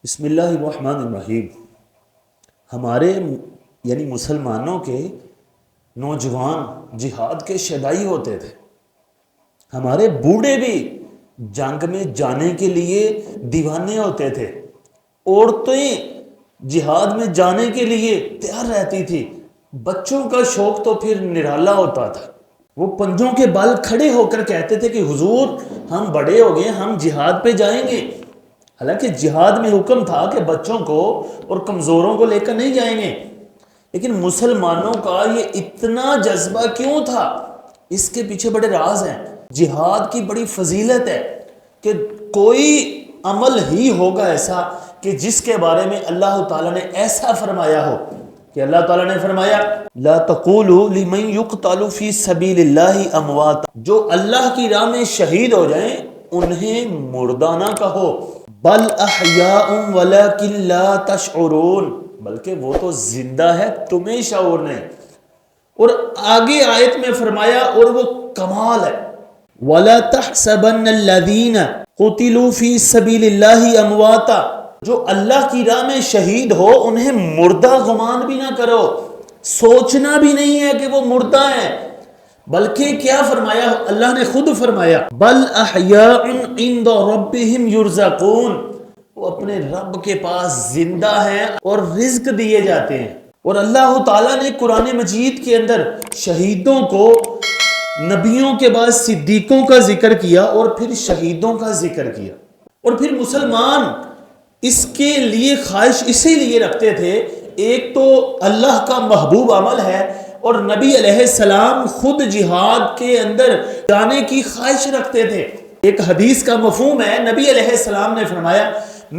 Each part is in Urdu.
بسم اللہ الرحمن الرحیم۔ ہمارے یعنی مسلمانوں کے نوجوان جہاد کے شیدائی ہوتے تھے، ہمارے بوڑھے بھی جنگ میں جانے کے لیے دیوانے ہوتے تھے، عورتیں جہاد میں جانے کے لیے تیار رہتی تھی، بچوں کا شوق تو پھر نرالا ہوتا تھا۔ وہ پنجوں کے بل کھڑے ہو کر کہتے تھے کہ حضور ہم بڑے ہو گئے، ہم جہاد پہ جائیں گے۔ حالانکہ جہاد میں حکم تھا کہ بچوں کو اور کمزوروں کو لے کر نہیں جائیں گے، لیکن مسلمانوں کا یہ اتنا جذبہ کیوں تھا؟ اس کے پیچھے بڑے راز ہیں۔ جہاد کی بڑی فضیلت ہے کہ کوئی عمل ہی ہوگا ایسا کہ جس کے بارے میں اللہ تعالیٰ نے ایسا فرمایا ہو کہ اللہ تعالیٰ نے فرمایا لا تقولوا لمن يقتل في سبيل الله اموات، جو اللہ کی راہ میں شہید ہو جائیں انہیں مردہ نہ کہو، بل احیاء ولکن لا تشعرون، بلکہ وہ تو زندہ ہے تمہیں شعور نہیں۔ اور آگے آیت میں فرمایا اور وہ کمال ہے وَلَا تَحْسَبَنَّ الَّذِينَ قُتِلُوا فِي سَبِيلِ اللَّهِ أَمْوَاتًا، جو اللہ کی راہ میں شہید ہو انہیں مردہ گمان بھی نہ کرو، سوچنا بھی نہیں ہے کہ وہ مردہ ہیں، بلکہ کیا فرمایا؟ اللہ نے خود فرمایا بل احیاء عند ربهم یرزقون، وہ اپنے رب کے پاس زندہ ہیں اور رزق دیے جاتے ہیں۔ اور اللہ تعالیٰ نے قرآن مجید کے اندر شہیدوں کو نبیوں کے بعد صدیقوں کا ذکر کیا اور پھر شہیدوں کا ذکر کیا، اور پھر مسلمان اس کے لیے خواہش اسی لیے رکھتے تھے، ایک تو اللہ کا محبوب عمل ہے اور نبی علیہ السلام خود جہاد کے اندر جانے کی خواہش رکھتے تھے۔ ایک حدیث کا مفہوم ہے، نبی علیہ السلام نے فرمایا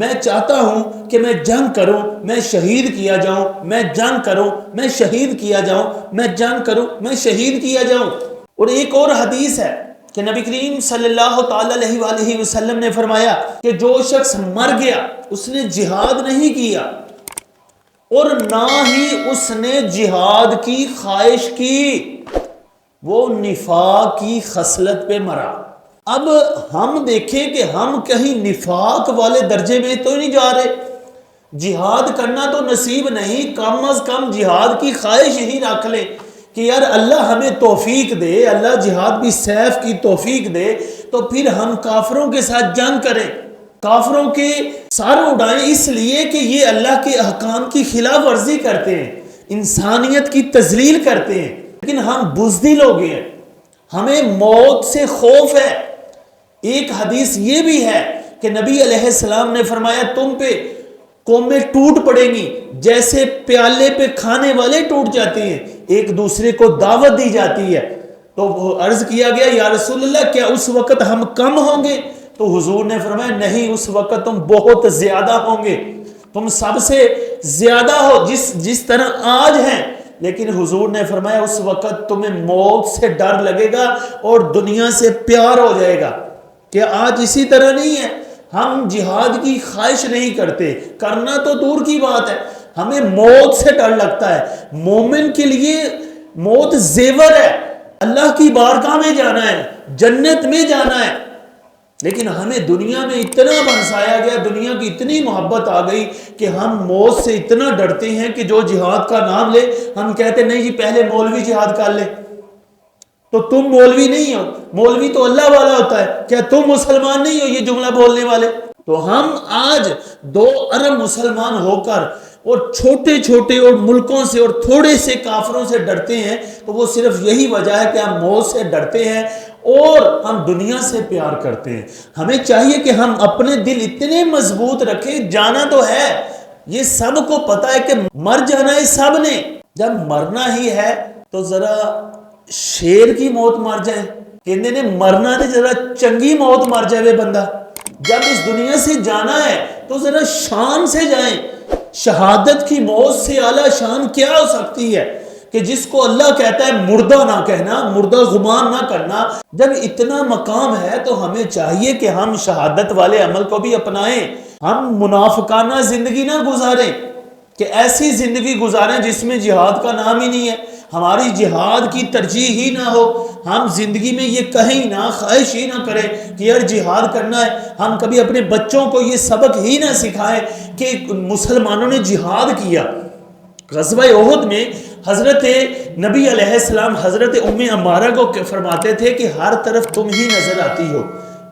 میں چاہتا ہوں کہ میں جنگ کروں، میں شہید کیا جاؤں، میں جنگ کروں، میں شہید کیا جاؤں، میں جنگ کروں، میں شہید کیا جاؤں۔ اور ایک اور حدیث ہے کہ نبی کریم صلی اللہ تعالی علیہ وآلہ وسلم نے فرمایا کہ جو شخص مر گیا اس نے جہاد نہیں کیا اور نہ ہی اس نے جہاد کی خواہش کی، وہ نفاق کی خصلت پہ مرا۔ اب ہم دیکھیں کہ ہم کہیں نفاق والے درجے میں تو نہیں جا رہے، جہاد کرنا تو نصیب نہیں، کم از کم جہاد کی خواہش ہی رکھ لے کہ یار اللہ ہمیں توفیق دے، اللہ جہاد بھی سیف کی توفیق دے، تو پھر ہم کافروں کے ساتھ جنگ کریں، کافروں کے سر اڑائیں، اس لیے کہ یہ اللہ کے احکام کی خلاف ورزی کرتے ہیں، انسانیت کی تذلیل کرتے ہیں، لیکن ہم بزدل ہو گئے ہیں، ہمیں موت سے خوف ہے۔ ایک حدیث یہ بھی ہے کہ نبی علیہ السلام نے فرمایا تم پہ قومیں ٹوٹ پڑیں گی جیسے پیالے پہ کھانے والے ٹوٹ جاتے ہیں، ایک دوسرے کو دعوت دی جاتی ہے۔ تو عرض کیا گیا یا رسول اللہ کیا اس وقت ہم کم ہوں گے؟ تو حضور نے فرمایا نہیں، اس وقت تم بہت زیادہ ہوں گے، تم سب سے زیادہ ہو جس طرح آج ہیں، لیکن حضور نے فرمایا اس وقت تمہیں موت سے ڈر لگے گا اور دنیا سے پیار ہو جائے گا، کہ آج اسی طرح نہیں ہے، ہم جہاد کی خواہش نہیں کرتے، کرنا تو دور کی بات ہے، ہمیں موت سے ڈر لگتا ہے۔ مومن کے لیے موت زیور ہے، اللہ کی بارگاہ میں جانا ہے، جنت میں جانا ہے، لیکن ہمیں دنیا میں اتنا بنسایا گیا، دنیا کی اتنی محبت آ گئی کہ ہم موت سے اتنا ڈرتے ہیں کہ جو جہاد کا نام لے ہم کہتے نہیں جی پہلے مولوی جہاد کر لے۔ تو تم مولوی نہیں ہو، مولوی تو اللہ والا ہوتا ہے، کیا تم مسلمان نہیں ہو یہ جملہ بولنے والے؟ تو ہم آج 2 ارب مسلمان ہو کر اور چھوٹے چھوٹے اور ملکوں سے اور تھوڑے سے کافروں سے ڈرتے ہیں، تو وہ صرف یہی وجہ ہے کہ ہم موت سے ڈرتے ہیں اور ہم دنیا سے پیار کرتے ہیں۔ ہمیں چاہیے کہ ہم اپنے دل اتنے مضبوط رکھیں، جانا تو ہے، یہ سب کو پتا ہے کہ مر جانا ہے سب نے، جب مرنا ہی ہے تو ذرا شیر کی موت مر جائے، کہنے نے مرنا تو ذرا چنگی موت مر جائے بندہ، جب اس دنیا سے جانا ہے تو ذرا شان سے جائیں۔ شہادت کی موت سے اعلیٰ شان کیا ہو سکتی ہے کہ جس کو اللہ کہتا ہے مردہ نہ کہنا، مردہ گمان نہ کرنا۔ جب اتنا مقام ہے تو ہمیں چاہیے کہ ہم شہادت والے عمل کو بھی اپنائیں، ہم منافقانہ زندگی نہ گزاریں کہ ایسی زندگی گزاریں جس میں جہاد کا نام ہی نہیں ہے، ہماری جہاد کی ترجیح ہی نہ ہو، ہم زندگی میں یہ کہیں نہ، خواہش ہی نہ کریں کہ یار جہاد کرنا ہے، ہم کبھی اپنے بچوں کو یہ سبق ہی نہ سکھائیں کہ مسلمانوں نے جہاد کیا۔ غزوہ احد میں حضرت نبی علیہ السلام حضرت ام عمارہ کو فرماتے تھے کہ ہر طرف تم ہی نظر آتی ہو۔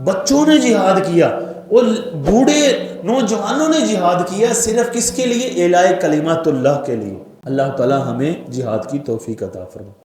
بچوں نے جہاد کیا اور بوڑھے نوجوانوں نے جہاد کیا، صرف کس کے لیے؟ اعلاء کلمات اللہ کے لیے۔ اللہ تعالی ہمیں جہاد کی توفیق عطا فرمائے۔